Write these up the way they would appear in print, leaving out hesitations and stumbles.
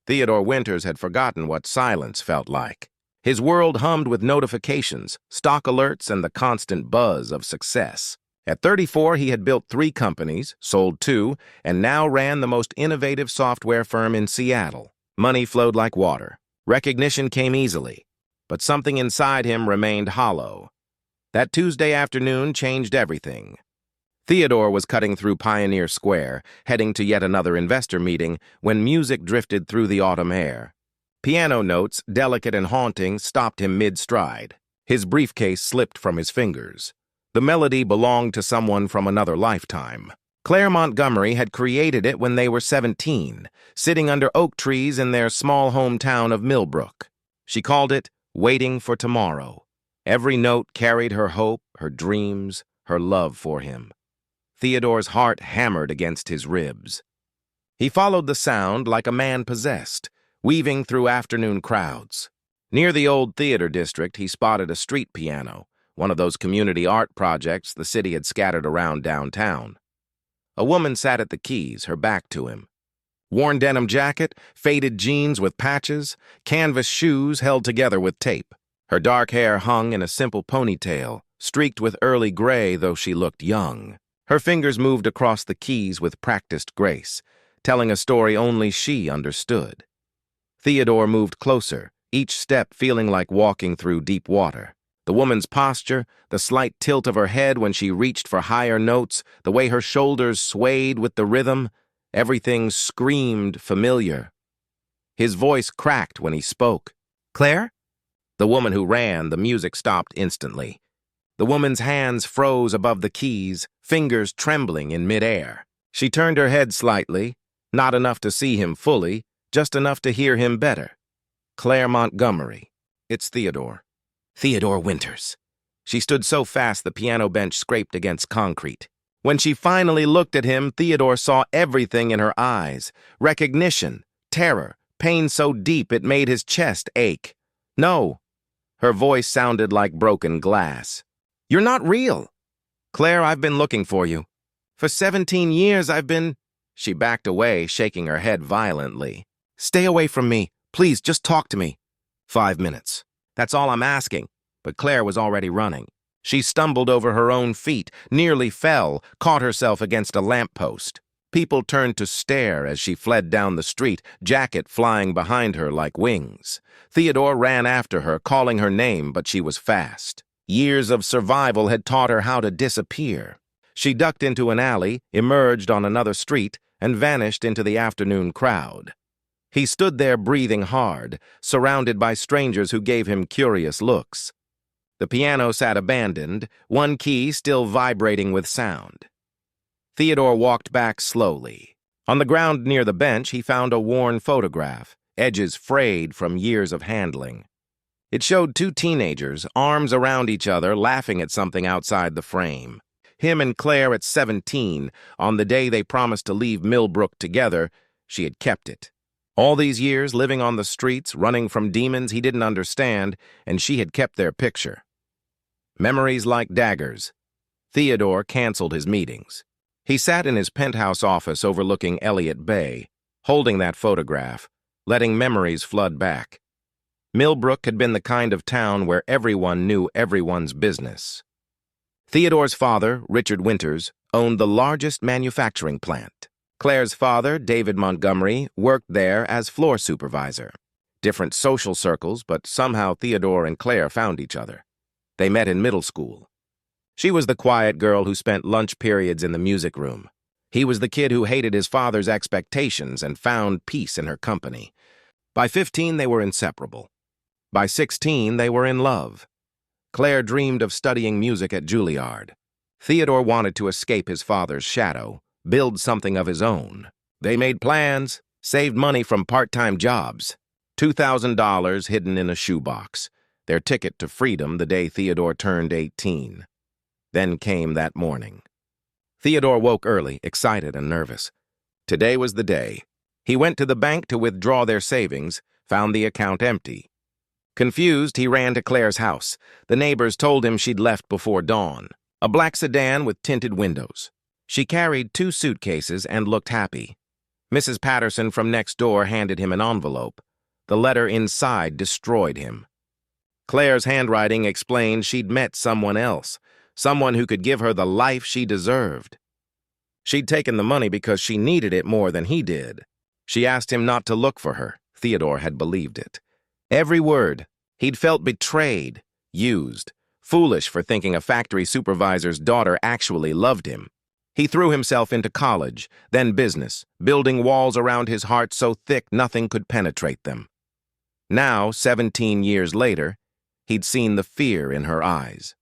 Theodore Winters had forgotten what silence felt like. His world hummed with notifications, stock alerts, and the constant buzz of success. At 34, he had built 3 companies, sold 2, and now ran the most innovative software firm in Seattle. Money flowed like water. Recognition came easily. But something inside him remained hollow. That Tuesday afternoon changed everything. Theodore was cutting through Pioneer Square, heading to yet another investor meeting, when music drifted through the autumn air. Piano notes, delicate and haunting, stopped him mid-stride. His briefcase slipped from his fingers. The melody belonged to someone from another lifetime. Claire Montgomery had created it when they were 17, sitting under oak trees in their small hometown of Millbrook. She called it Waiting for Tomorrow. Every note carried her hope, her dreams, her love for him. Theodore's heart hammered against his ribs. He followed the sound like a man possessed, weaving through afternoon crowds. Near the old theater district, he spotted a street piano, one of those community art projects the city had scattered around downtown. A woman sat at the keys, her back to him. Worn denim jacket, faded jeans with patches, canvas shoes held together with tape. Her dark hair hung in a simple ponytail, streaked with early gray though she looked young. Her fingers moved across the keys with practiced grace, telling a story only she understood. Theodore moved closer, each step feeling like walking through deep water. The woman's posture, the slight tilt of her head when she reached for higher notes, the way her shoulders swayed with the rhythm, everything screamed familiar. His voice cracked when he spoke. "Claire?" The woman who ran, the music stopped instantly. The woman's hands froze above the keys, fingers trembling in midair. She turned her head slightly, not enough to see him fully, just enough to hear him better. "Claire Montgomery. It's Theodore." "Theodore Winters." She stood so fast the piano bench scraped against concrete. When she finally looked at him, Theodore saw everything in her eyes. Recognition, terror, pain so deep it made his chest ache. "No." Her voice sounded like broken glass. "You're not real." "Claire, I've been looking for you. For 17 years I've been—" She backed away, shaking her head violently. "Stay away from me. Please, just talk to me." 5 minutes. That's all I'm asking. But Claire was already running. She stumbled over her own feet, nearly fell, caught herself against a lamppost. People turned to stare as she fled down the street, jacket flying behind her like wings. Theodore ran after her, calling her name, but she was fast. Years of survival had taught her how to disappear. She ducked into an alley, emerged on another street, and vanished into the afternoon crowd. He stood there breathing hard, surrounded by strangers who gave him curious looks. The piano sat abandoned, one key still vibrating with sound. Theodore walked back slowly. On the ground near the bench, he found a worn photograph, edges frayed from years of handling. It showed 2 teenagers, arms around each other, laughing at something outside the frame. Him and Claire at 17, on the day they promised to leave Millbrook together, she had kept it. All these years living on the streets, running from demons he didn't understand, and she had kept their picture. Memories like daggers. Theodore canceled his meetings. He sat in his penthouse office overlooking Elliott Bay, holding that photograph, letting memories flood back. Millbrook had been the kind of town where everyone knew everyone's business. Theodore's father, Richard Winters, owned the largest manufacturing plant. Claire's father, David Montgomery, worked there as floor supervisor. Different social circles, but somehow Theodore and Claire found each other. They met in middle school. She was the quiet girl who spent lunch periods in the music room. He was the kid who hated his father's expectations and found peace in her company. By 15, they were inseparable. By 16, they were in love. Claire dreamed of studying music at Juilliard. Theodore wanted to escape his father's shadow, build something of his own. They made plans, saved money from part-time jobs. $2,000 hidden in a shoebox, their ticket to freedom the day Theodore turned 18. Then came that morning. Theodore woke early, excited and nervous. Today was the day. He went to the bank to withdraw their savings, found the account empty. Confused, he ran to Claire's house. The neighbors told him she'd left before dawn. A black sedan with tinted windows. She carried 2 suitcases and looked happy. Mrs. Patterson from next door handed him an envelope. The letter inside destroyed him. Claire's handwriting explained she'd met someone else, someone who could give her the life she deserved. She'd taken the money because she needed it more than he did. She asked him not to look for her. Theodore had believed it. Every word. He'd felt betrayed, used, foolish for thinking a factory supervisor's daughter actually loved him. He threw himself into college, then business, building walls around his heart so thick nothing could penetrate them. Now, 17 years later, he'd seen the fear in her eyes.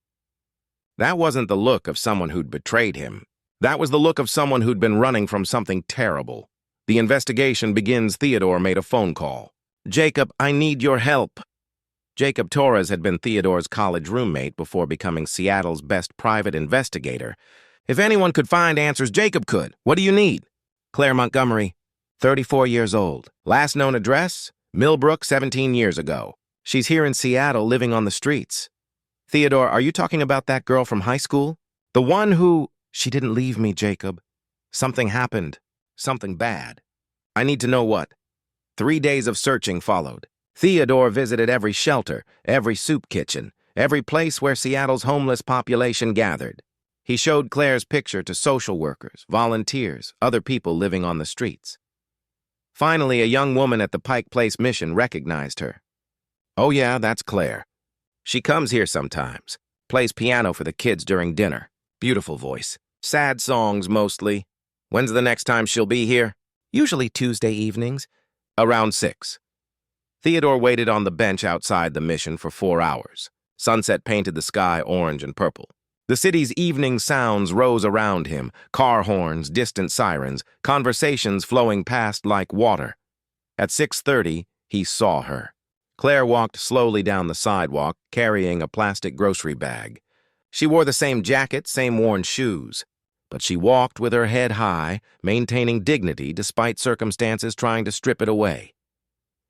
That wasn't the look of someone who'd betrayed him. That was the look of someone who'd been running from something terrible. The investigation begins. Theodore made a phone call. "Jacob, I need your help." Jacob Torres had been Theodore's college roommate before becoming Seattle's best private investigator. If anyone could find answers, Jacob could. "What do you need?" "Claire Montgomery, 34 years old. Last known address? Millbrook, 17 years ago. She's here in Seattle living on the streets." "Theodore, are you talking about that girl from high school? The one who—" "She didn't leave me, Jacob. Something happened. Something bad. I need to know what." 3 days of searching followed. Theodore visited every shelter, every soup kitchen, every place where Seattle's homeless population gathered. He showed Claire's picture to social workers, volunteers, other people living on the streets. Finally, a young woman at the Pike Place mission recognized her. "Oh yeah, that's Claire. She comes here sometimes, plays piano for the kids during dinner. Beautiful voice. Sad songs mostly. When's the next time she'll be here?" "Usually Tuesday evenings." "Around 6. Theodore waited on the bench outside the mission for 4 hours. Sunset painted the sky orange and purple. The city's evening sounds rose around him, car horns, distant sirens, conversations flowing past like water. At 6:30, he saw her. Claire walked slowly down the sidewalk, carrying a plastic grocery bag. She wore the same jacket, same worn shoes. But she walked with her head high, maintaining dignity despite circumstances trying to strip it away.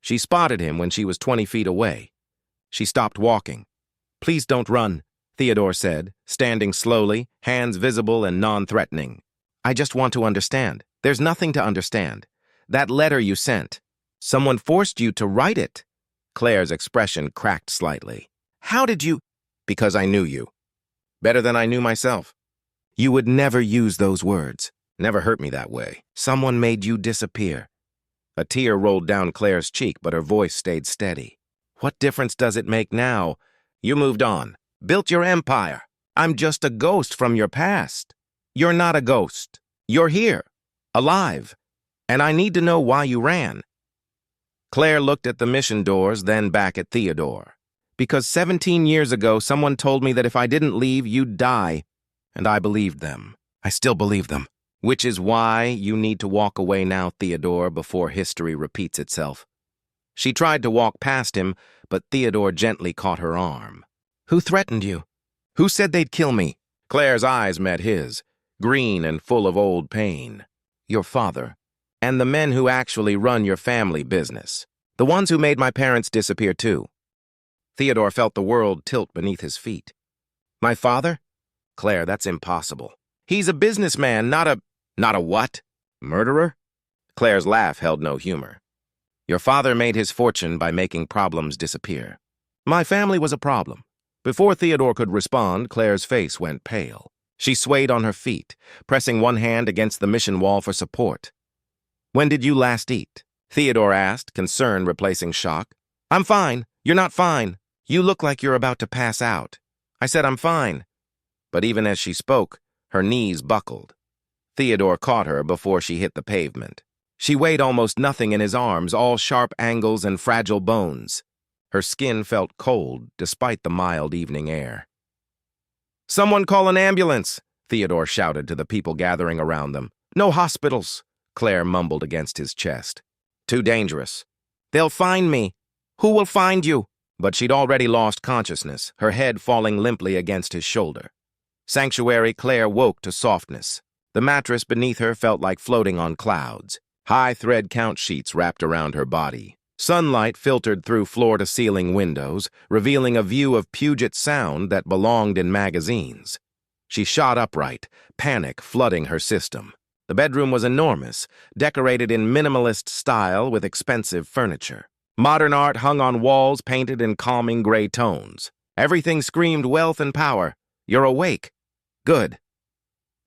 She spotted him when she was 20 feet away. She stopped walking. "Please don't run," Theodore said, standing slowly, hands visible and non-threatening. "I just want to understand." "There's nothing to understand. That letter you sent. Someone forced you to write it." Claire's expression cracked slightly. "How did you—" "Because I knew you. Better than I knew myself. You would never use those words. Never hurt me that way. Someone made you disappear." A tear rolled down Claire's cheek, but her voice stayed steady. "What difference does it make now? You moved on. Built your empire. I'm just a ghost from your past." "You're not a ghost. You're here. Alive. And I need to know why you ran." Claire looked at the mission doors, then back at Theodore. "Because 17 years ago, someone told me that if I didn't leave, you'd die. And I believed them. I still believe them. Which is why you need to walk away now, Theodore, before history repeats itself." She tried to walk past him, but Theodore gently caught her arm. "Who threatened you? Who said they'd kill me?" Claire's eyes met his, green and full of old pain. "Your father. And the men who actually run your family business. The ones who made my parents disappear too." Theodore felt the world tilt beneath his feet. "My father? Claire, that's impossible. He's a businessman, not a what? Murderer?" Claire's laugh held no humor. "Your father made his fortune by making problems disappear. My family was a problem." Before Theodore could respond, Claire's face went pale. She swayed on her feet, pressing one hand against the mission wall for support. "When did you last eat?" Theodore asked, concern replacing shock. "I'm fine. You're not fine. You look like you're about to pass out." "I said I'm fine." But even as she spoke, her knees buckled. Theodore caught her before she hit the pavement. She weighed almost nothing in his arms, all sharp angles and fragile bones. Her skin felt cold, despite the mild evening air. "Someone call an ambulance!" Theodore shouted to the people gathering around them. "No hospitals!" Claire mumbled against his chest. "Too dangerous." "They'll find me." "Who will find you?" But she'd already lost consciousness, her head falling limply against his shoulder. Sanctuary, Claire woke to softness. The mattress beneath her felt like floating on clouds. High thread count sheets wrapped around her body. Sunlight filtered through floor-to-ceiling windows, revealing a view of Puget Sound that belonged in magazines. She shot upright, panic flooding her system. The bedroom was enormous, decorated in minimalist style with expensive furniture. Modern art hung on walls painted in calming gray tones. Everything screamed wealth and power. You're awake. Good.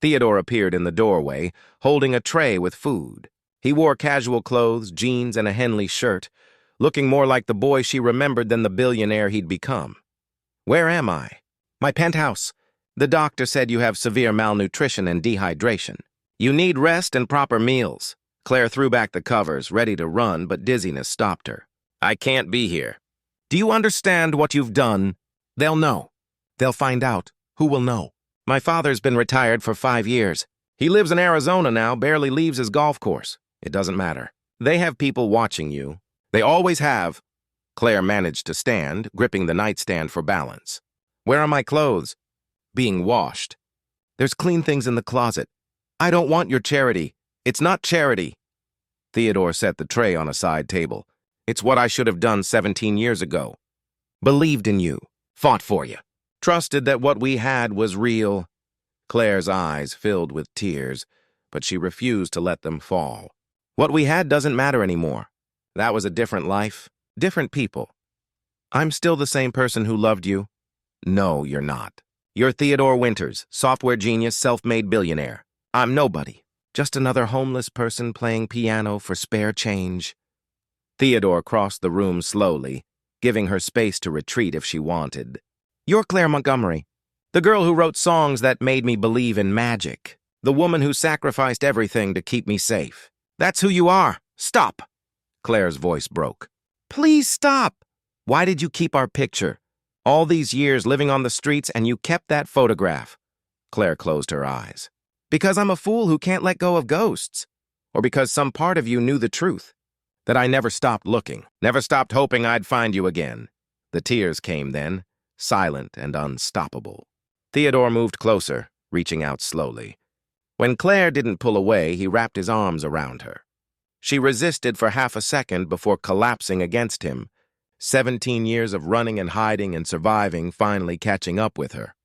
Theodore appeared in the doorway, holding a tray with food. He wore casual clothes, jeans, and a Henley shirt, looking more like the boy she remembered than the billionaire he'd become. Where am I? My penthouse. The doctor said you have severe malnutrition and dehydration. You need rest and proper meals. Claire threw back the covers, ready to run, but dizziness stopped her. I can't be here. Do you understand what you've done? They'll know. They'll find out. Who will know? My father's been retired for 5 years. He lives in Arizona now, barely leaves his golf course. It doesn't matter. They have people watching you. They always have. Claire managed to stand, gripping the nightstand for balance. Where are my clothes? Being washed. There's clean things in the closet. I don't want your charity. It's not charity. Theodore set the tray on a side table. It's what I should have done 17 years ago. Believed in you. Fought for you. Trusted that what we had was real. Claire's eyes filled with tears, but she refused to let them fall. What we had doesn't matter anymore. That was a different life, different people. I'm still the same person who loved you. No, you're not. You're Theodore Winters, software genius, self-made billionaire. I'm nobody, just another homeless person playing piano for spare change. Theodore crossed the room slowly, giving her space to retreat if she wanted. You're Claire Montgomery, the girl who wrote songs that made me believe in magic, the woman who sacrificed everything to keep me safe. That's who you are. Stop. Claire's voice broke. Please stop. Why did you keep our picture? All these years living on the streets and you kept that photograph. Claire closed her eyes. Because I'm a fool who can't let go of ghosts. Or because some part of you knew the truth. That I never stopped looking, never stopped hoping I'd find you again. The tears came then, silent and unstoppable. Theodore moved closer, reaching out slowly. When Claire didn't pull away, he wrapped his arms around her. She resisted for half a second before collapsing against him, 17 years of running and hiding and surviving finally catching up with her.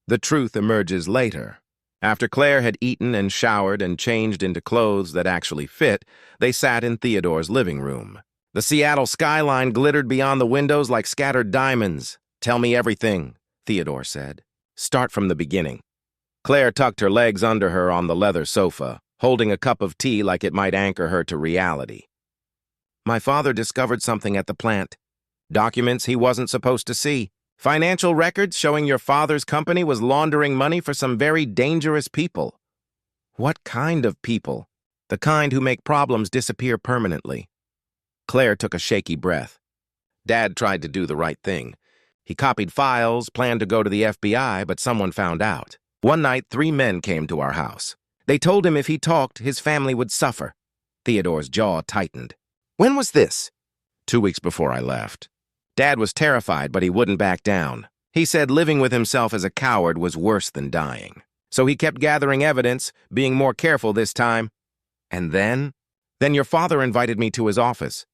The truth emerges later. After Claire had eaten and showered and changed into clothes that actually fit, they sat in Theodore's living room. The Seattle skyline glittered beyond the windows like scattered diamonds. Tell me everything, Theodore said. Start from the beginning. Claire tucked her legs under her on the leather sofa, holding a cup of tea like it might anchor her to reality. My father discovered something at the plant. Documents he wasn't supposed to see. Financial records showing your father's company was laundering money for some very dangerous people. What kind of people? The kind who make problems disappear permanently. Claire took a shaky breath. Dad tried to do the right thing. He copied files, planned to go to the FBI, but someone found out. One night, 3 men came to our house. They told him if he talked, his family would suffer. Theodore's jaw tightened. When was this? 2 weeks before I left. Dad was terrified, but he wouldn't back down. He said living with himself as a coward was worse than dying. So he kept gathering evidence, being more careful this time. And then your father invited me to his office.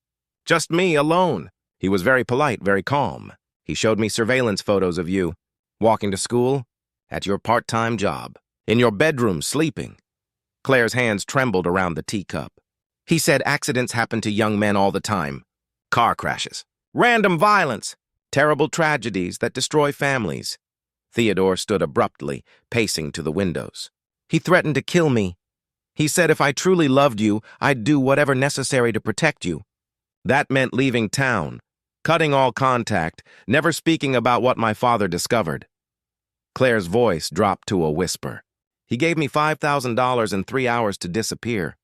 Just me, alone. He was very polite, very calm. He showed me surveillance photos of you, walking to school, at your part-time job, in your bedroom, sleeping. Claire's hands trembled around the teacup. He said accidents happen to young men all the time. Car crashes. Random violence, terrible tragedies that destroy families. Theodore stood abruptly, pacing to the windows. He threatened to kill me. He said if I truly loved you, I'd do whatever necessary to protect you. That meant leaving town, cutting all contact, never speaking about what my father discovered. Claire's voice dropped to a whisper. He gave me $5,000 and 3 hours to disappear.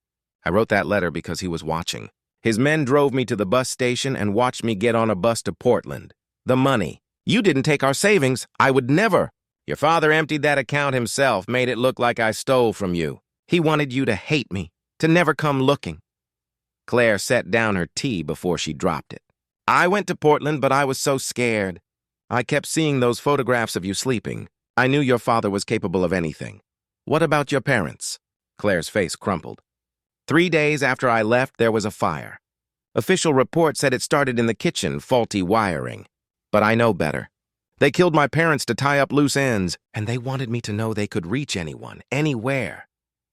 I wrote that letter because he was watching. His men drove me to the bus station and watched me get on a bus to Portland. The money. You didn't take our savings. I would never. Your father emptied that account himself, made it look like I stole from you. He wanted you to hate me, to never come looking. Claire set down her tea before she dropped it. I went to Portland, but I was so scared. I kept seeing those photographs of you sleeping. I knew your father was capable of anything. What about your parents? Claire's face crumpled. 3 days after I left, there was a fire. Official report said it started in the kitchen, faulty wiring. But I know better. They killed my parents to tie up loose ends, and they wanted me to know they could reach anyone, anywhere.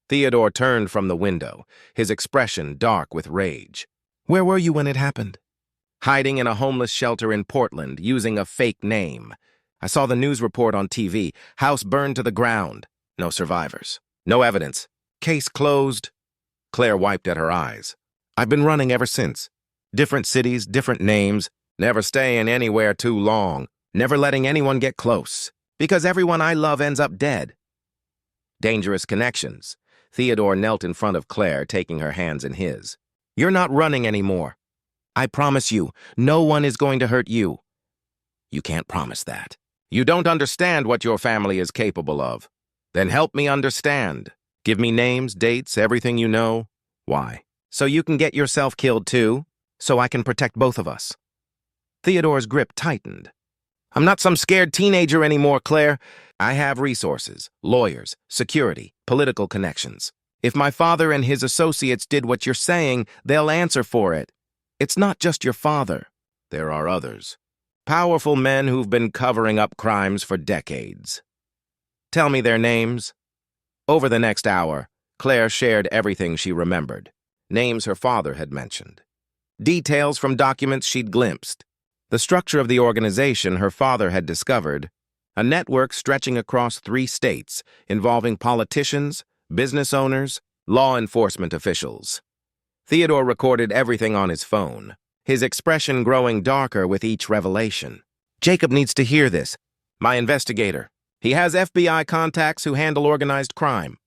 Theodore turned from the window, his expression dark with rage. Where were you when it happened? Hiding in a homeless shelter in Portland, using a fake name. I saw the news report on TV. House burned to the ground. No survivors. No evidence. Case closed. Claire wiped at her eyes. I've been running ever since. Different cities, different names, never staying anywhere too long, never letting anyone get close, because everyone I love ends up dead. Dangerous connections. Theodore knelt in front of Claire, taking her hands in his. You're not running anymore. I promise you, no one is going to hurt you. You can't promise that. You don't understand what your family is capable of. Then help me understand. Give me names, dates, everything you know. Why? So you can get yourself killed too? So I can protect both of us. Theodore's grip tightened. I'm not some scared teenager anymore, Claire. I have resources, lawyers, security, political connections. If my father and his associates did what you're saying, they'll answer for it. It's not just your father. There are others. Powerful men who've been covering up crimes for decades. Tell me their names. Over the next hour, Claire shared everything she remembered. Names her father had mentioned. Details from documents she'd glimpsed. The structure of the organization her father had discovered. A network stretching across 3 states, involving politicians, business owners, law enforcement officials. Theodore recorded everything on his phone, his expression growing darker with each revelation. Jacob needs to hear this. My investigator. He has FBI contacts who handle organized crime.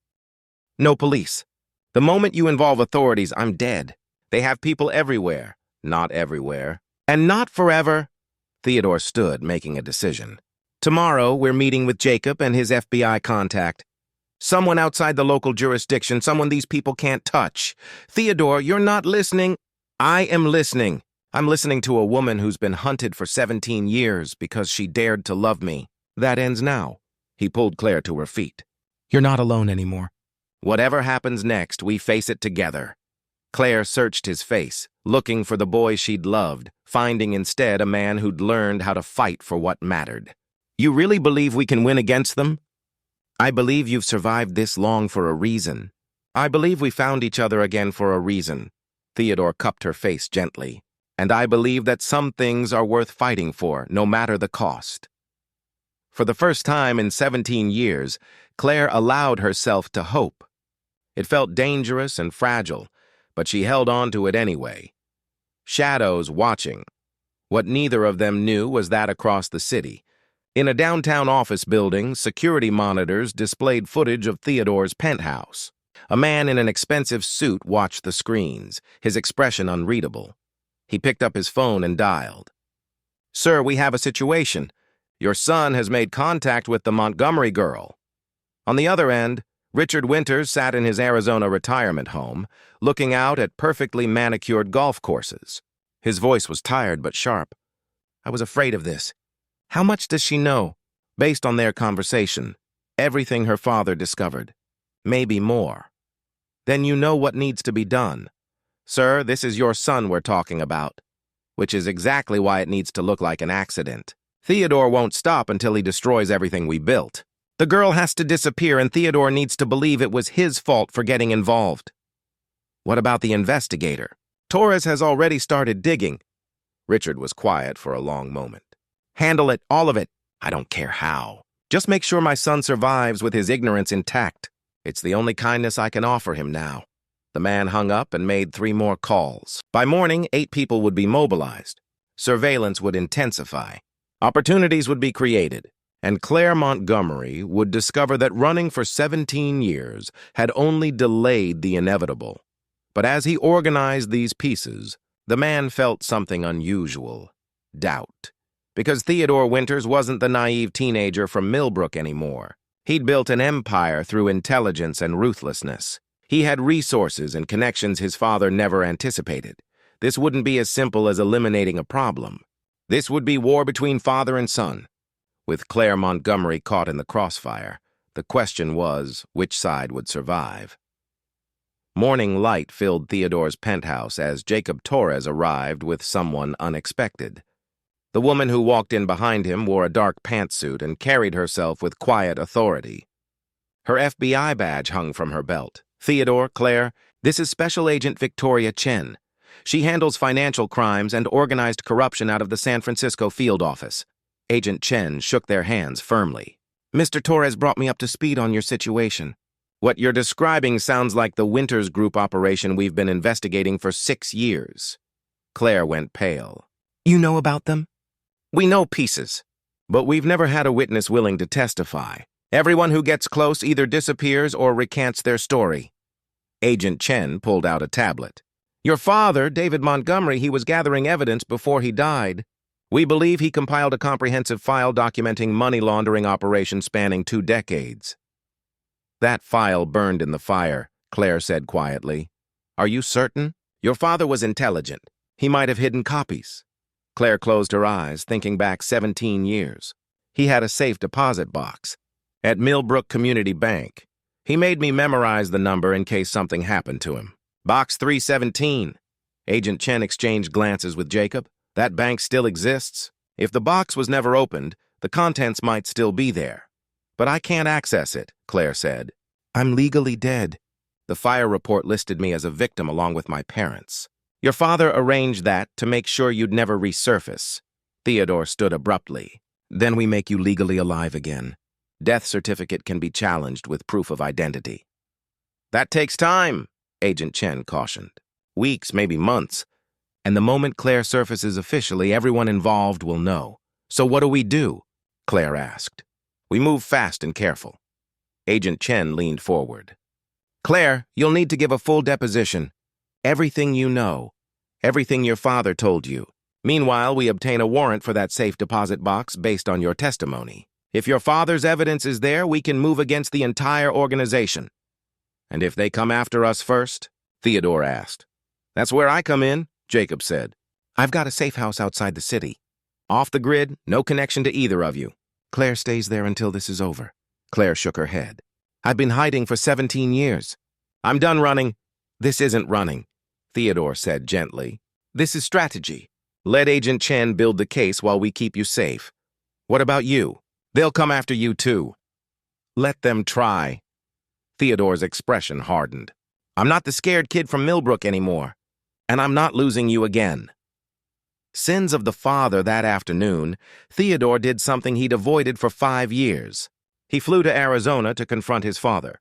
No police. The moment you involve authorities, I'm dead. They have people everywhere. Not everywhere. And not forever. Theodore stood, making a decision. Tomorrow, we're meeting with Jacob and his FBI contact. Someone outside the local jurisdiction, someone these people can't touch. Theodore, you're not listening. I am listening. I'm listening to a woman who's been hunted for 17 years because she dared to love me. That ends now. He pulled Claire to her feet. You're not alone anymore. Whatever happens next, we face it together. Claire searched his face, looking for the boy she'd loved, finding instead a man who'd learned how to fight for what mattered. You really believe we can win against them? I believe you've survived this long for a reason. I believe we found each other again for a reason. Theodore cupped her face gently. And I believe that some things are worth fighting for, no matter the cost. For the first time in 17 years, Claire allowed herself to hope. It felt dangerous and fragile, but she held on to it anyway. Shadows watching. What neither of them knew was that across the city, in a downtown office building, security monitors displayed footage of Theodore's penthouse. A man in an expensive suit watched the screens, his expression unreadable. He picked up his phone and dialed. Sir, we have a situation. Your son has made contact with the Montgomery girl. On the other end, Richard Winters sat in his Arizona retirement home, looking out at perfectly manicured golf courses. His voice was tired but sharp. I was afraid of this. How much does she know? Based on their conversation, everything her father discovered. Maybe more. Then you know what needs to be done. Sir, this is your son we're talking about. Which is exactly why it needs to look like an accident. Theodore won't stop until he destroys everything we built. The girl has to disappear, and Theodore needs to believe it was his fault for getting involved. What about the investigator? Torres has already started digging. Richard was quiet for a long moment. Handle it, all of it. I don't care how. Just make sure my son survives with his ignorance intact. It's the only kindness I can offer him now. The man hung up and made 3 more calls. By morning, 8 people would be mobilized. Surveillance would intensify. Opportunities would be created. And Claire Montgomery would discover that running for 17 years had only delayed the inevitable. But as he organized these pieces, the man felt something unusual. Doubt. Because Theodore Winters wasn't the naive teenager from Millbrook anymore. He'd built an empire through intelligence and ruthlessness. He had resources and connections his father never anticipated. This wouldn't be as simple as eliminating a problem. This would be war between father and son. With Claire Montgomery caught in the crossfire, the question was, which side would survive? Morning light filled Theodore's penthouse as Jacob Torres arrived with someone unexpected. The woman who walked in behind him wore a dark pantsuit and carried herself with quiet authority. Her FBI badge hung from her belt. Theodore, Claire, this is Special Agent Victoria Chen. She handles financial crimes and organized corruption out of the San Francisco field office. Agent Chen shook their hands firmly. Mr. Torres brought me up to speed on your situation. What you're describing sounds like the Winters Group operation we've been investigating for 6 years. Claire went pale. You know about them? We know pieces, but we've never had a witness willing to testify. Everyone who gets close either disappears or recants their story. Agent Chen pulled out a tablet. Your father, David Montgomery, he was gathering evidence before he died. We believe he compiled a comprehensive file documenting money laundering operations spanning 2 decades. That file burned in the fire, Claire said quietly. Are you certain? Your father was intelligent. He might have hidden copies. Claire closed her eyes, thinking back 17 years. He had a safe deposit box at Millbrook Community Bank. He made me memorize the number in case something happened to him. Box 317. Agent Chen exchanged glances with Jacob. That bank still exists. If the box was never opened, the contents might still be there. But I can't access it, Claire said. I'm legally dead. The fire report listed me as a victim along with my parents. Your father arranged that to make sure you'd never resurface. Theodore stood abruptly. Then we make you legally alive again. Death certificate can be challenged with proof of identity. That takes time, Agent Chen cautioned. Weeks, maybe months. And the moment Claire surfaces officially, everyone involved will know. So what do? Claire asked. We move fast and careful. Agent Chen leaned forward. Claire, you'll need to give a full deposition. Everything you know. Everything your father told you. Meanwhile, we obtain a warrant for that safe deposit box based on your testimony. If your father's evidence is there, we can move against the entire organization. And if they come after us first? Theodore asked. That's where I come in, Jacob said. I've got a safe house outside the city. Off the grid, no connection to either of you. Claire stays there until this is over. Claire shook her head. I've been hiding for 17 years. I'm done running. This isn't running, Theodore said gently. This is strategy. Let Agent Chen build the case while we keep you safe. What about you? They'll come after you too. Let them try. Theodore's expression hardened. I'm not the scared kid from Millbrook anymore, and I'm not losing you again. Sins of the father that afternoon, Theodore did something he'd avoided for 5 years. He flew to Arizona to confront his father.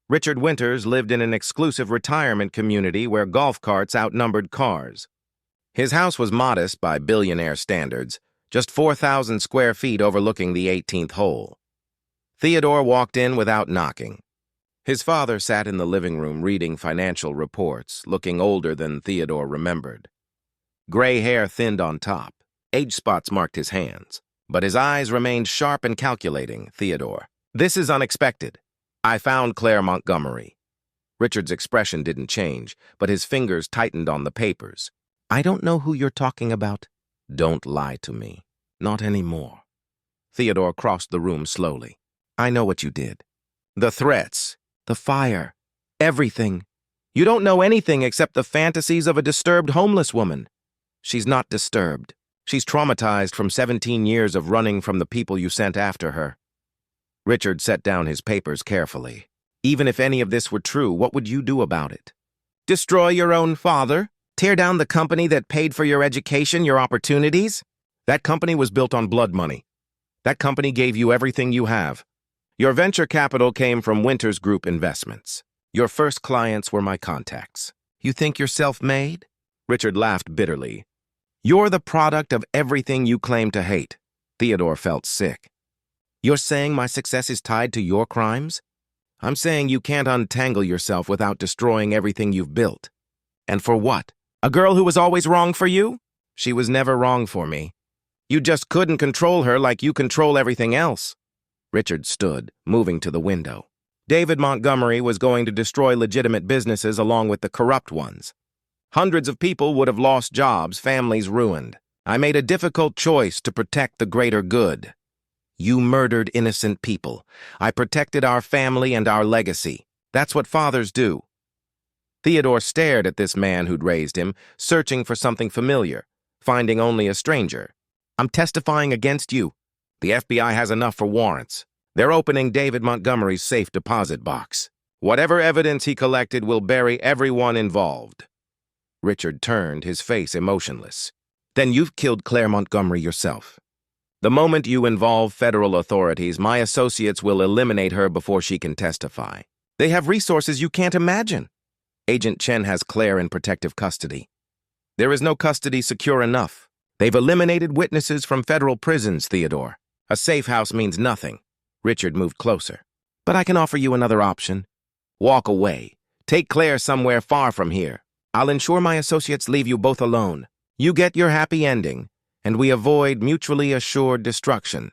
Richard Winters lived in an exclusive retirement community where golf carts outnumbered cars. His house was modest by billionaire standards, just 4,000 square feet overlooking the 18th hole. Theodore walked in without knocking. His father sat in the living room reading financial reports, looking older than Theodore remembered. Gray hair thinned on top. Age spots marked his hands. But his eyes remained sharp and calculating, Theodore. This is unexpected. I found Claire Montgomery. Richard's expression didn't change, but his fingers tightened on the papers. I don't know who you're talking about. Don't lie to me. Not anymore. Theodore crossed the room slowly. I know what you did. The threats, the fire, everything. You don't know anything except the fantasies of a disturbed homeless woman. She's not disturbed. She's traumatized from 17 years of running from the people you sent after her. Richard set down his papers carefully. Even if any of this were true, what would you do about it? Destroy your own father? Tear down the company that paid for your education, your opportunities? That company was built on blood money. That company gave you everything you have. Your venture capital came from Winters Group Investments. Your first clients were my contacts. You think you're self-made? Richard laughed bitterly. You're the product of everything you claim to hate. Theodore felt sick. You're saying my success is tied to your crimes? I'm saying you can't untangle yourself without destroying everything you've built. And for what? A girl who was always wrong for you? She was never wrong for me. You just couldn't control her like you control everything else. Richard stood, moving to the window. David Montgomery was going to destroy legitimate businesses along with the corrupt ones. Hundreds of people would have lost jobs, families ruined. I made a difficult choice to protect the greater good. You murdered innocent people. I protected our family and our legacy. That's what fathers do. Theodore stared at this man who'd raised him, searching for something familiar, finding only a stranger. I'm testifying against you. The FBI has enough for warrants. They're opening David Montgomery's safe deposit box. Whatever evidence he collected will bury everyone involved. Richard turned, his face emotionless. Then you've killed Claire Montgomery yourself. The moment you involve federal authorities, my associates will eliminate her before she can testify. They have resources you can't imagine. Agent Chen has Claire in protective custody. There is no custody secure enough. They've eliminated witnesses from federal prisons, Theodore. A safe house means nothing. Richard moved closer. But I can offer you another option. Walk away. Take Claire somewhere far from here. I'll ensure my associates leave you both alone. You get your happy ending, and we avoid mutually assured destruction.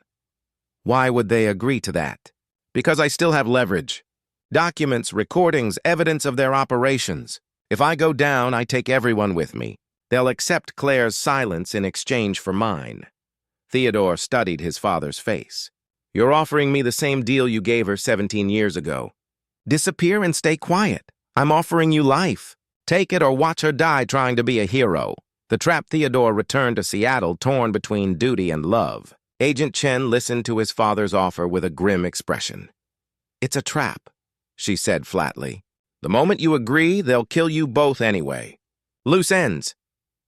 Why would they agree to that? Because I still have leverage. Documents, recordings, evidence of their operations. If I go down, I take everyone with me. They'll accept Claire's silence in exchange for mine. Theodore studied his father's face. You're offering me the same deal you gave her 17 years ago. Disappear and stay quiet. I'm offering you life. Take it or watch her die trying to be a hero. The trapped Theodore returned to Seattle, torn between duty and love. Agent Chen listened to his father's offer with a grim expression. It's a trap, she said flatly. The moment you agree, they'll kill you both anyway. Loose ends.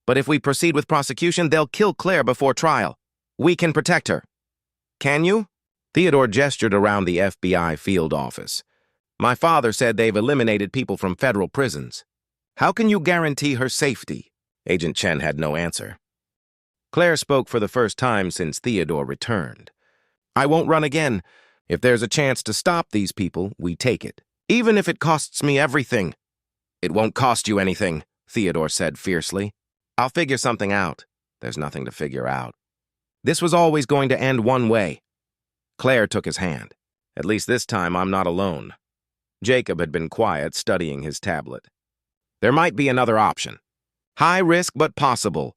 But if we proceed with prosecution, they'll kill Claire before trial. We can protect her. Can you? Theodore gestured around the FBI field office. My father said they've eliminated people from federal prisons. How can you guarantee her safety? Agent Chen had no answer. Claire spoke for the first time since Theodore returned. I won't run again. If there's a chance to stop these people, we take it. Even if it costs me everything. It won't cost you anything, Theodore said fiercely. I'll figure something out. There's nothing to figure out. This was always going to end one way. Claire took his hand. At least this time I'm not alone. Jacob had been quiet, studying his tablet. There might be another option. High risk, but possible.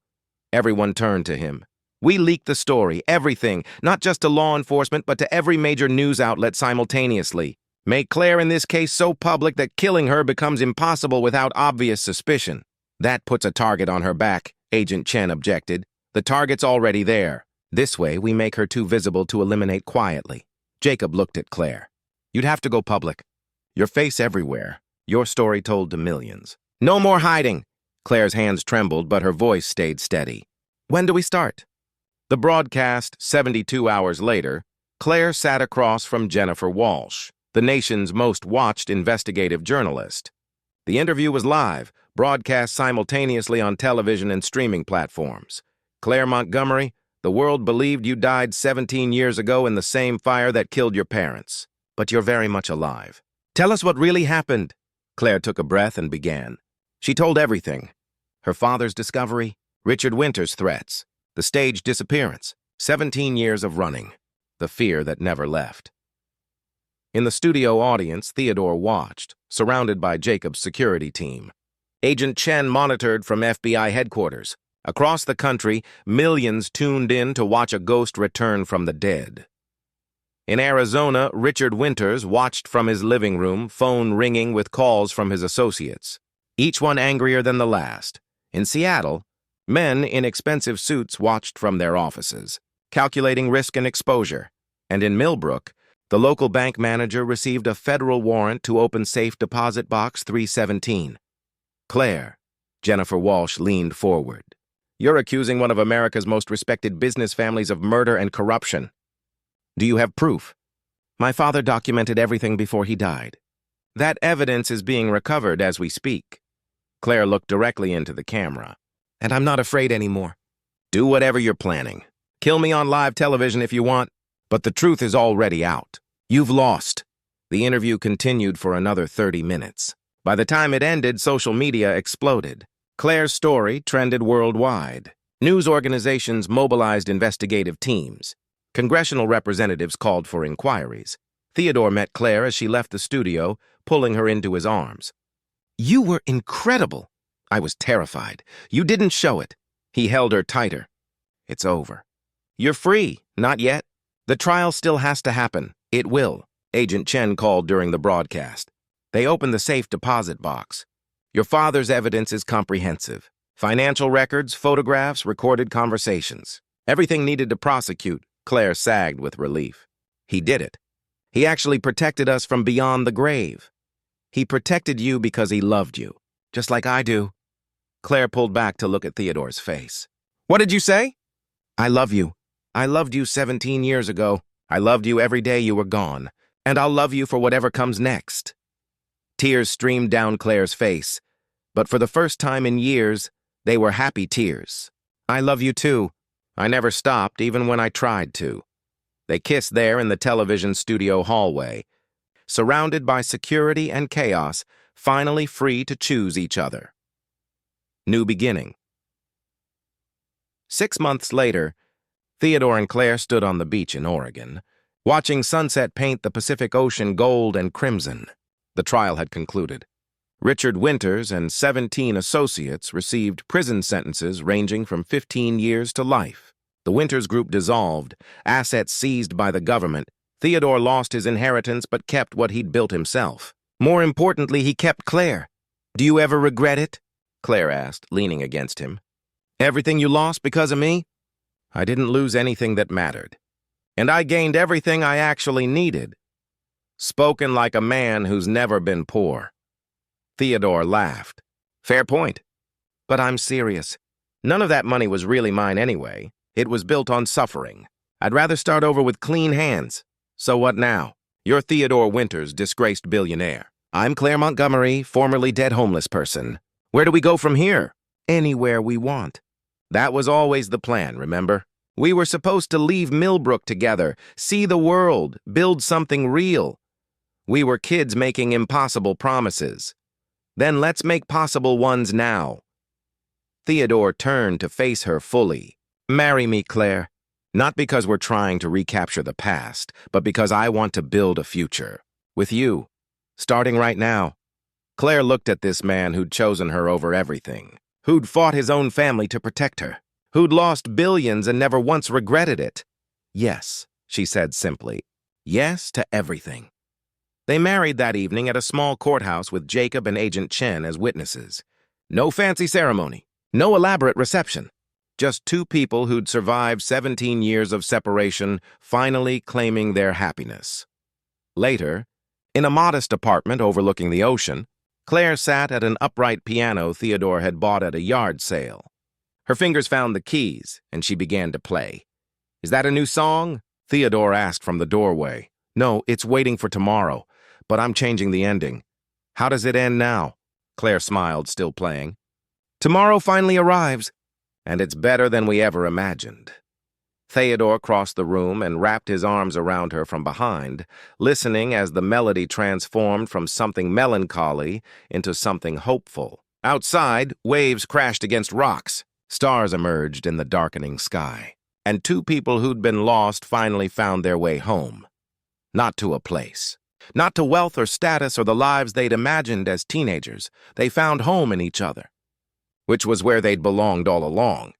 Everyone turned to him. We leaked the story, everything, not just to law enforcement, but to every major news outlet simultaneously. Make Claire in this case so public that killing her becomes impossible without obvious suspicion. That puts a target on her back, Agent Chen objected. The target's already there. This way, we make her too visible to eliminate quietly. Jacob looked at Claire. You'd have to go public. Your face everywhere. Your story told to millions. No more hiding. Claire's hands trembled, but her voice stayed steady. When do we start? The broadcast, 72 hours later, Claire sat across from Jennifer Walsh, the nation's most watched investigative journalist. The interview was live, broadcast simultaneously on television and streaming platforms. Claire Montgomery, the world believed you died 17 years ago in the same fire that killed your parents. But you're very much alive. Tell us what really happened. Claire took a breath and began. She told everything. Her father's discovery, Richard Winters' threats, the staged disappearance, 17 years of running, the fear that never left. In the studio audience, Theodore watched, surrounded by Jacob's security team. Agent Chen monitored from FBI headquarters. Across the country, millions tuned in to watch a ghost return from the dead. In Arizona, Richard Winters watched from his living room, phone ringing with calls from his associates, each one angrier than the last. In Seattle, men in expensive suits watched from their offices, calculating risk and exposure. And in Millbrook, the local bank manager received a federal warrant to open safe deposit box 317. Claire, Jennifer Walsh leaned forward. You're accusing one of America's most respected business families of murder and corruption. Do you have proof? My father documented everything before he died. That evidence is being recovered as we speak. Claire looked directly into the camera. And I'm not afraid anymore. Do whatever you're planning. Kill me on live television if you want, but the truth is already out. You've lost. The interview continued for another 30 minutes. By the time it ended, social media exploded. Claire's story trended worldwide. News organizations mobilized investigative teams. Congressional representatives called for inquiries. Theodore met Claire as she left the studio, pulling her into his arms. You were incredible. I was terrified. You didn't show it. He held her tighter. It's over. You're free. Not yet. The trial still has to happen. It will. Agent Chen called during the broadcast. They opened the safe deposit box. Your father's evidence is comprehensive. Financial records, photographs, recorded conversations. Everything needed to prosecute. Claire sagged with relief. He did it. He actually protected us from beyond the grave. He protected you because he loved you, just like I do. Claire pulled back to look at Theodore's face. What did you say? I love you. I loved you 17 years ago. I loved you every day you were gone. And I'll love you for whatever comes next. Tears streamed down Claire's face, but for the first time in years, they were happy tears. I love you too. I never stopped, even when I tried to. They kissed there in the television studio hallway, surrounded by security and chaos, finally free to choose each other. New beginning. 6 months later, Theodore and Claire stood on the beach in Oregon, watching sunset paint the Pacific Ocean gold and crimson. The trial had concluded. Richard Winters and 17 associates received prison sentences ranging from 15 years to life. The Winters group dissolved, assets seized by the government. Theodore lost his inheritance but kept what he'd built himself. More importantly, he kept Claire. Do you ever regret it? Claire asked, leaning against him. Everything you lost because of me? I didn't lose anything that mattered. And I gained everything I actually needed. Spoken like a man who's never been poor. Theodore laughed. Fair point. But I'm serious. None of that money was really mine anyway. It was built on suffering. I'd rather start over with clean hands. So what now? You're Theodore Winters, disgraced billionaire. I'm Claire Montgomery, formerly dead homeless person. Where do we go from here? Anywhere we want. That was always the plan, remember? We were supposed to leave Millbrook together, see the world, build something real. We were kids making impossible promises. Then let's make possible ones now. Theodore turned to face her fully. Marry me, Claire. Not because we're trying to recapture the past, but because I want to build a future. With you. Starting right now. Claire looked at this man who'd chosen her over everything. Who'd fought his own family to protect her. Who'd lost billions and never once regretted it. Yes, she said simply. Yes to everything. They married that evening at a small courthouse with Jacob and Agent Chen as witnesses. No fancy ceremony, no elaborate reception. Just two people who'd survived 17 years of separation, finally claiming their happiness. Later, in a modest apartment overlooking the ocean, Claire sat at an upright piano Theodore had bought at a yard sale. Her fingers found the keys, and she began to play. Is that a new song? Theodore asked from the doorway. No, it's Waiting for Tomorrow. But I'm changing the ending. How does it end now? Claire smiled, still playing. Tomorrow finally arrives, and it's better than we ever imagined. Theodore crossed the room and wrapped his arms around her from behind, listening as the melody transformed from something melancholy into something hopeful. Outside, waves crashed against rocks. Stars emerged in the darkening sky, and two people who'd been lost finally found their way home. Not to a place. Not to wealth or status or the lives they'd imagined as teenagers. They found home in each other, which was where they'd belonged all along.